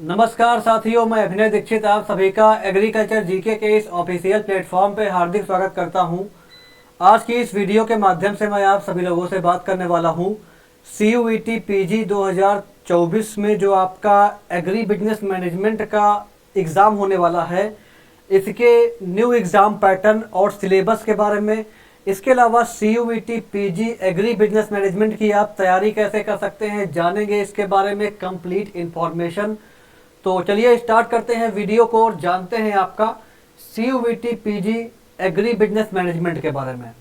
नमस्कार साथियों, मैं अभिनय दीक्षित आप सभी का एग्रीकल्चर जीके के इस ऑफिशियल प्लेटफॉर्म पे हार्दिक स्वागत करता हूं। आज की इस वीडियो के माध्यम से मैं आप सभी लोगों से बात करने वाला हूं CUET PG 2024 में जो आपका एग्री बिजनेस मैनेजमेंट का एग्ज़ाम होने वाला है, इसके न्यू एग्ज़ाम पैटर्न और सिलेबस के बारे में। इसके अलावा CUET PG agri business management की आप तैयारी कैसे कर सकते हैं, जानेंगे इसके बारे में कंप्लीट इन्फॉर्मेशन। तो चलिए स्टार्ट करते हैं वीडियो को और जानते हैं आपका CUET PG agri business management के बारे में।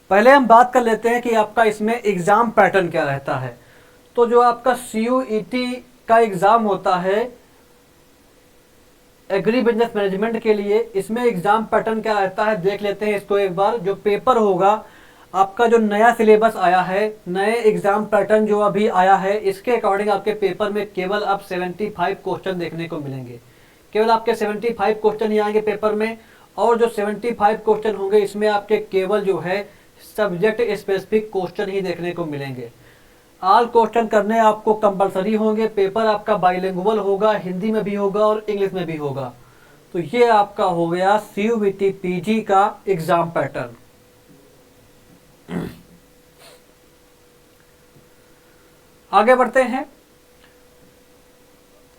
पहले हम बात कर लेते हैं कि आपका इसमें एग्ज़ाम पैटर्न क्या रहता है। तो जो आपका CUET का एग्ज़ाम होता है एग्री बिजनेस मैनेजमेंट के लिए, इसमें एग्ज़ाम पैटर्न क्या रहता है देख लेते हैं इसको एक बार। जो पेपर होगा आपका, जो नया सिलेबस आया है, नए एग्ज़ाम पैटर्न जो अभी आया है, इसके अकॉर्डिंग आपके पेपर में केवल आप 75 क्वेश्चन देखने को मिलेंगे। केवल आपके 75 क्वेश्चन ही आएंगे पेपर में। और जो 75 क्वेश्चन होंगे इसमें आपके केवल जो है सब्जेक्ट स्पेसिफिक क्वेश्चन ही देखने को मिलेंगे। ऑल क्वेश्चन करने आपको कंपलसरी होंगे। पेपर आपका बाइलिंगुअल होगा, हिंदी में भी होगा और इंग्लिश में भी होगा। तो ये आपका हो गया CUET PG का एग्ज़ाम पैटर्न। आगे बढ़ते हैं।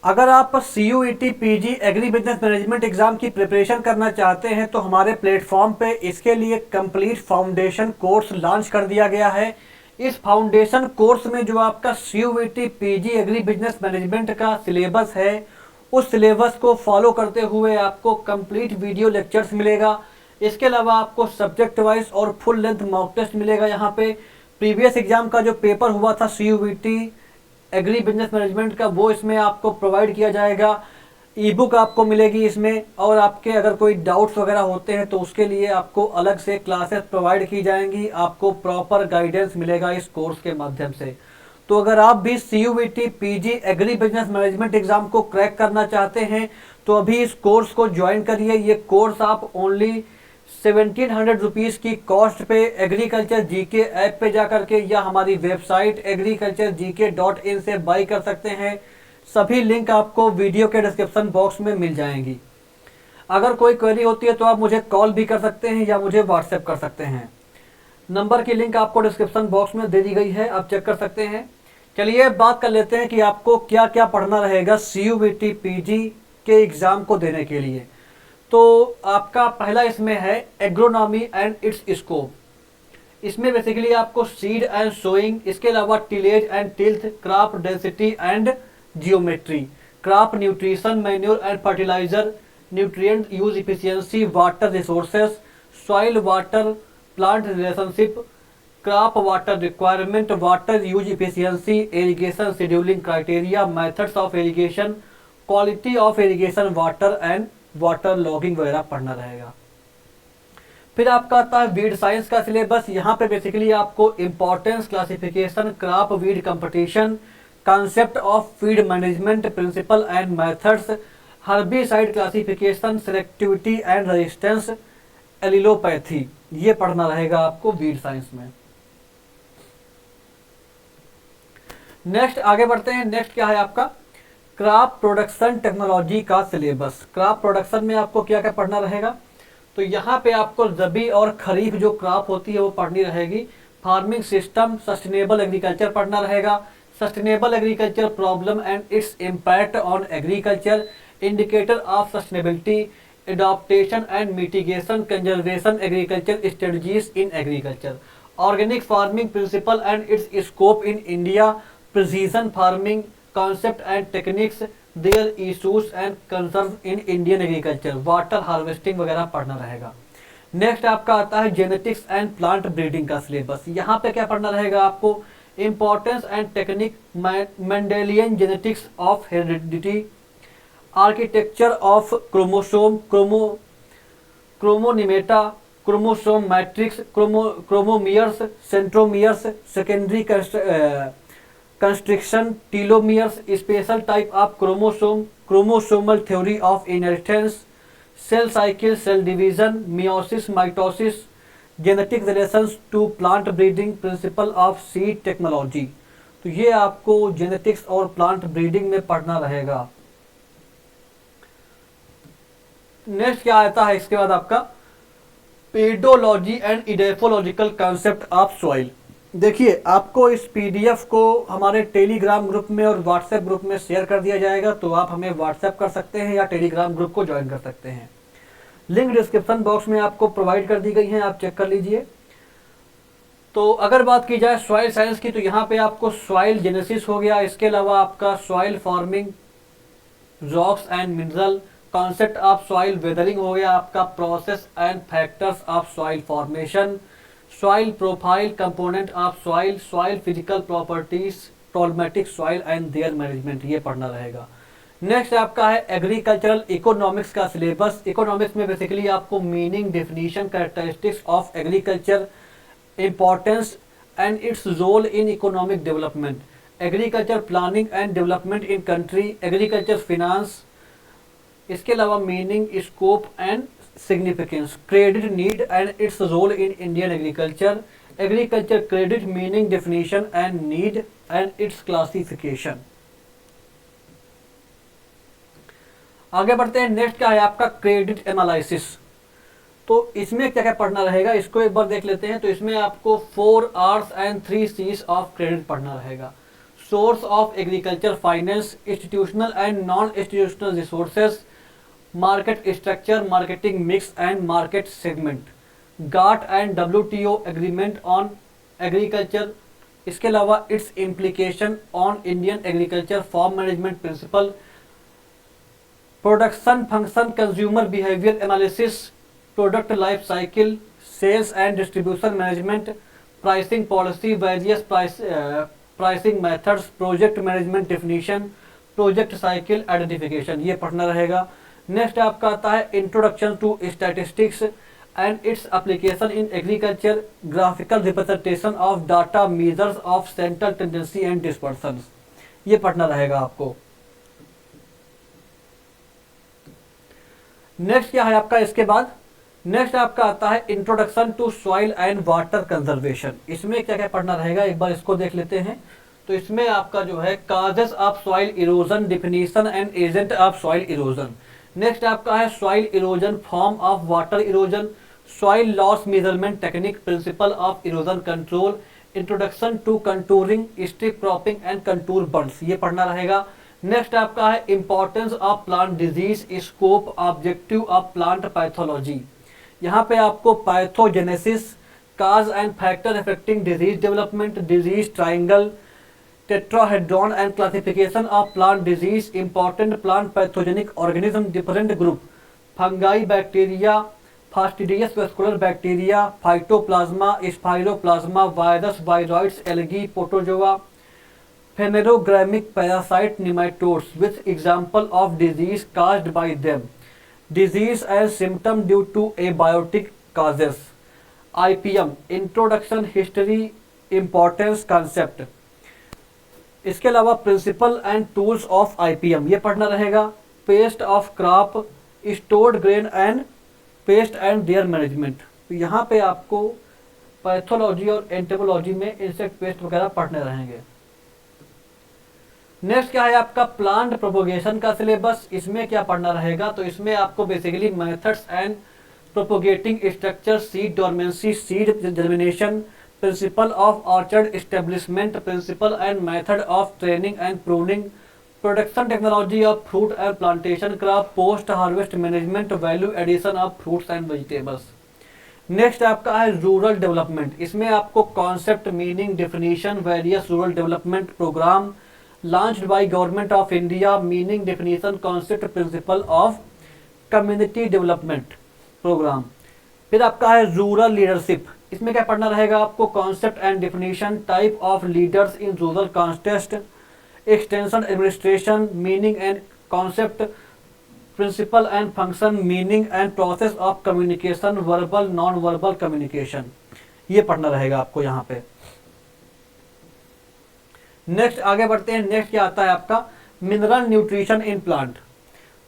अगर आप CUET PG agri business management exam की प्रिपरेशन करना चाहते हैं तो हमारे प्लेटफॉर्म पे इसके लिए कंप्लीट फाउंडेशन कोर्स लॉन्च कर दिया गया है। इस फाउंडेशन कोर्स में जो आपका CUET PG agri business management का सिलेबस है, उस सिलेबस को फॉलो करते हुए आपको कंप्लीट वीडियो लेक्चर्स मिलेगा। इसके अलावा आपको सब्जेक्ट वाइज और फुल लेंथ मॉक टेस्ट मिलेगा। यहाँ पे प्रीवियस एग्जाम का जो पेपर हुआ था CUET एग्री बिजनेस मैनेजमेंट का, वो इसमें आपको प्रोवाइड किया जाएगा। ई बुक आपको मिलेगी इसमें। और आपके अगर कोई डाउट्स वगैरह होते हैं तो उसके लिए आपको अलग से क्लासेस प्रोवाइड की जाएंगी। आपको प्रॉपर गाइडेंस मिलेगा इस कोर्स के माध्यम से। तो अगर आप भी CUET PG agri business management exam को क्रैक करना चाहते हैं तो अभी इस कोर्स को ज्वाइन करिए। ये कोर्स आप ओनली 1700 रुपीज़ की कॉस्ट पे एग्रीकल्चर जीके ऐप पे जा करके या हमारी वेबसाइट agriculturegk.in से बाई कर सकते हैं। सभी लिंक आपको वीडियो के डिस्क्रिप्शन बॉक्स में मिल जाएंगी। अगर कोई क्वेरी होती है तो आप मुझे कॉल भी कर सकते हैं या मुझे व्हाट्सएप कर सकते हैं। नंबर की लिंक आपको डिस्क्रिप्शन बॉक्स में दे दी गई है, आप चेक कर सकते हैं। चलिए बात कर लेते हैं कि आपको क्या क्या पढ़ना रहेगा CUET PG के एग्ज़ाम को देने के लिए। तो आपका पहला इसमें है एग्रोनॉमी एंड इट्स स्कोप। इसमें बेसिकली आपको सीड एंड सोइंग, इसके अलावा tillage and tilth, crop density and geometry, crop nutrition, manure and fertiliser, nutrient use efficiency, water resources, soil water plant relationship, crop water requirement, water use efficiency, irrigation scheduling criteria, methods of irrigation, quality of irrigation water and water logging वगैरह पढ़ना रहेगा। फिर आपका आता है weed science का syllabus. यहाँ पे बेसिकली आपको importance, classification, crop weed competition, concept of weed management, principle and methods, herbicide classification, selectivity and resistance, allelopathy, ये पढ़ना रहेगा आपको वीड साइंस में। नेक्स्ट आगे बढ़ते हैं। नेक्स्ट क्या है आपका क्रॉप प्रोडक्शन टेक्नोलॉजी का सिलेबस। क्रॉप प्रोडक्शन में आपको क्या क्या पढ़ना रहेगा, तो यहाँ पे आपको रबी और खरीफ जो क्रॉप होती है वो पढ़नी रहेगी। फार्मिंग सिस्टम, सस्टेनेबल एग्रीकल्चर पढ़ना रहेगा। Sustainable agriculture problem and its impact on agriculture, indicator of sustainability, adaptation and mitigation, conservation agriculture strategies in agriculture, organic farming principle and its scope in India, precision farming concept and techniques, their issues and concerns in Indian agriculture, water harvesting वगैरह पढ़ना रहेगा। Next आपका आता है genetics and plant breeding का syllabus. यहाँ पे क्या पढ़ना रहेगा आपको importance and technique, Mendelian genetics of heredity, architecture of chromosome, chromonemata, chromosome matrix, chromomeres, centromeres, secondary constriction, telomeres, special type of chromosome, chromosomal theory of inheritance, cell cycle, cell division, meiosis, mitosis, genetic relations to plant breeding, principle of seed technology. तो ये आपको genetics और plant breeding में पढ़ना रहेगा। Next क्या आता है इसके बाद आपका pedology and edaphological concept of soil. देखिए आपको इस पीडीएफ को हमारे टेलीग्राम ग्रुप में और व्हाट्सएप ग्रुप में शेयर कर दिया जाएगा, तो आप हमें व्हाट्सएप कर सकते हैं या टेलीग्राम ग्रुप को ज्वाइन कर सकते हैं। लिंक डिस्क्रिप्शन बॉक्स में आपको प्रोवाइड कर दी गई है, आप चेक कर लीजिए। तो अगर बात की जाए सॉइल साइंस की, तो यहाँ पे आपको सॉइल जेनेसिस हो गया, इसके अलावा आपका soil forming, rocks and mineral, concept of soil weathering हो गया आपका, process and factors of soil formation, soil profile, component of soil, soil physical properties, problematic soil and their management, ये पढ़ना रहेगा। नेक्स्ट आपका है एग्रीकल्चरल इकोनॉमिक्स का syllabus. Economics में बेसिकली आपको meaning, definition, characteristics of agriculture, importance and its role in economic development, agriculture planning and development in country, agriculture finance, इसके अलावा meaning, scope and significance, credit need and its role in Indian agriculture, agriculture credit meaning, definition and need and its classification. आगे बढ़ते हैं। Next क्या है आपका credit analysis. तो इसमें क्या क्या पढ़ना रहेगा इसको एक बार देख लेते हैं। तो इसमें आपको 4 R's and 3 C's of credit पढ़ना रहेगा। Source of agriculture finance, institutional and non institutional resources, market structure, marketing mix and market segment, GATT and WTO agreement on agriculture, इसके अलावा its implication on Indian agriculture, farm management principle, production function, consumer behaviour analysis, product life cycle, sales and distribution management, pricing policy, various pricing methods, project management definition, project cycle identification, ये पढ़ना रहेगा। Next आपका आता है introduction to statistics and its application in agriculture, graphical representation of data, measures of central tendency and dispersion, ये पढ़ना रहेगा आपको। नेक्स्ट क्या है आपका इसके बाद, नेक्स्ट आपका आता है introduction to soil and water conservation. इसमें क्या क्या पढ़ना रहेगा एक बार इसको देख लेते हैं। तो इसमें आपका जो है causes of soil erosion, definition and agent of soil erosion. Next आपका है soil erosion, form of water erosion, soil loss measurement technique, principle of erosion control, introduction to contouring, strip cropping and contour bunds, ये पढ़ना रहेगा। Next आपका है importance of plant disease, scope, objective of plant pathology. यहाँ पे आपको pathogenesis, cause and factor affecting disease development, disease triangle, tetrahedron and classification of plant disease, important plant pathogenic organism, different group, fungi, bacteria, fastidious vascular bacteria, phytoplasma, spiroplasma, virus, viroids, algae, protozoa, phanerogamic parasite, nematodes, with example of disease caused by them, disease and symptom due to abiotic causes, IPM, introduction, history, importance, concept, इसके अलावा principle and tools of IPM, ये पढ़ना रहेगा। Pest of crop, stored grain and pest and their management, तो यहाँ पे आपको pathology और एंटेमोलॉजी में इंसेक्ट पेस्ट वगैरह पढ़ने रहेंगे। नेक्स्ट क्या है आपका प्लांट प्रोपोगेशन का सिलेबस। इसमें क्या पढ़ना रहेगा, तो इसमें आपको basically methods and propagating structure, seed dormancy, seed germination, principle of orchard establishment, principle and method of training and pruning, production technology of fruit and plantation crop, post harvest management, value addition of fruits and vegetables. Next आपका है rural development. इसमें आपको concept, meaning, definition, various rural development programme launched by Government of India, meaning, definition, concept, principle of community development program। फिर आपका है rural leadership. इसमें क्या पढ़ना रहेगा आपको, concept and definition, type of leaders in rural context, extension administration, meaning and concept, principle and function, meaning and process of communication, verbal non verbal communication, ये पढ़ना रहेगा आपको यहाँ पे। नेक्स्ट आगे बढ़ते हैं। नेक्स्ट क्या आता है आपका मिनरल न्यूट्रिशन इन प्लांट।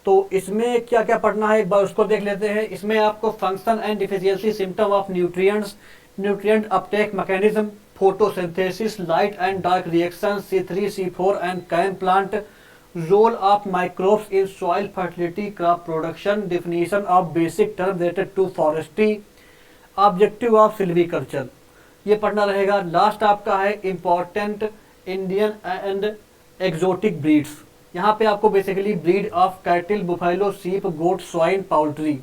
तो इसमें क्या क्या पढ़ना है एक बार उसको देख लेते हैं। इसमें आपको function and deficiency symptom of nutrients, nutrient Uptake mechanism, photosynthesis, light and dark reactions, C3, C4 and CAM plant, role of microbes in soil fertility, crop production, definition of basic term related to forestry, objective of silviculture, ये पढ़ना रहेगा। Last आपका है important Indian and exotic breeds, यहाँ पे आपको basically breed of cattle, buffalo, sheep, goat, swine, poultry,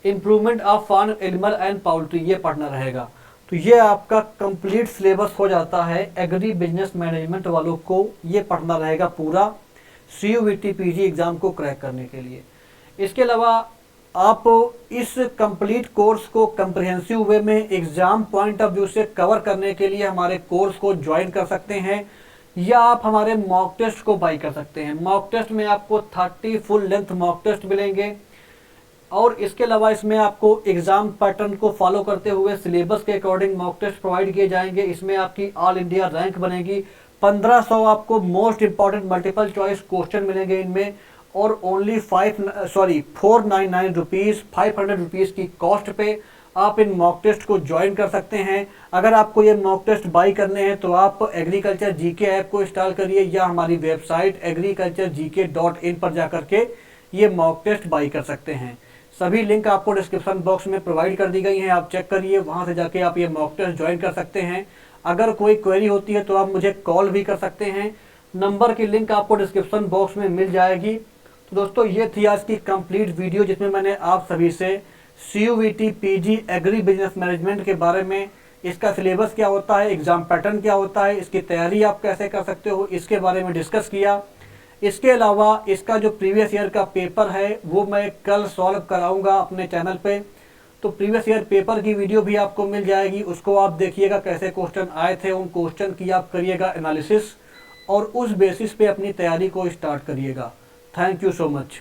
improvement of farm animal and poultry, ये पढ़ना रहेगा। तो ये आपका कंप्लीट सिलेबस हो जाता है एग्री बिजनेस मैनेजमेंट वालों को, ये पढ़ना रहेगा पूरा CUET PG एग्ज़ाम को क्रैक करने के लिए। इसके अलावा आप इस कंप्लीट कोर्स को कंप्रिहेंसिव वे में एग्ज़ाम पॉइंट ऑफ व्यू से कवर करने के लिए हमारे कोर्स को ज्वाइन कर सकते हैं, या आप हमारे मॉक टेस्ट को बाई कर सकते हैं। मॉक टेस्ट में आपको 30 फुल लेंथ मॉक टेस्ट मिलेंगे, और इसके अलावा इसमें आपको एग्ज़ाम पैटर्न को फॉलो करते हुए सिलेबस के अकॉर्डिंग मॉक टेस्ट प्रोवाइड किए जाएंगे। इसमें आपकी ऑल इंडिया रैंक बनेगी। 1500 आपको most important multiple choice question मिलेंगे इनमें, और ओनली 499 रुपीज़ 500 रुपीज़ की कॉस्ट पे आप इन मॉक टेस्ट को ज्वाइन कर सकते हैं। अगर आपको ये मॉक टेस्ट बाई करने हैं तो आप एग्रीकल्चर जीके ऐप को इंस्टॉल करिए, या हमारी वेबसाइट agriculturegk.in पर जाकर के ये मॉक टेस्ट बाई कर सकते हैं। सभी लिंक आपको डिस्क्रिप्शन बॉक्स में प्रोवाइड कर दी गई हैं, आप चेक करिए, वहाँ से जाके आप ये मॉक टेस्ट ज्वाइन कर सकते हैं। अगर कोई क्वेरी होती है तो आप मुझे कॉल भी कर सकते हैं, नंबर की लिंक आपको डिस्क्रिप्शन बॉक्स में मिल जाएगी। तो दोस्तों ये थी आज की कंप्लीट वीडियो, जिसमें मैंने आप सभी से CUET PG agri business management के बारे में, इसका सिलेबस क्या होता है, एग्ज़ाम पैटर्न क्या होता है, इसकी तैयारी आप कैसे कर सकते हो, इसके बारे में डिस्कस किया। इसके अलावा इसका जो प्रीवियस ईयर का पेपर है वो मैं कल सॉल्व कराऊंगा अपने चैनल पे, तो प्रीवियस ईयर पेपर की वीडियो भी आपको मिल जाएगी, उसको आप देखिएगा कैसे क्वेश्चन आए थे, उन क्वेश्चन की आप करिएगा एनालिसिस, और उस बेसिस पे अपनी तैयारी को स्टार्ट करिएगा। Thank you so much.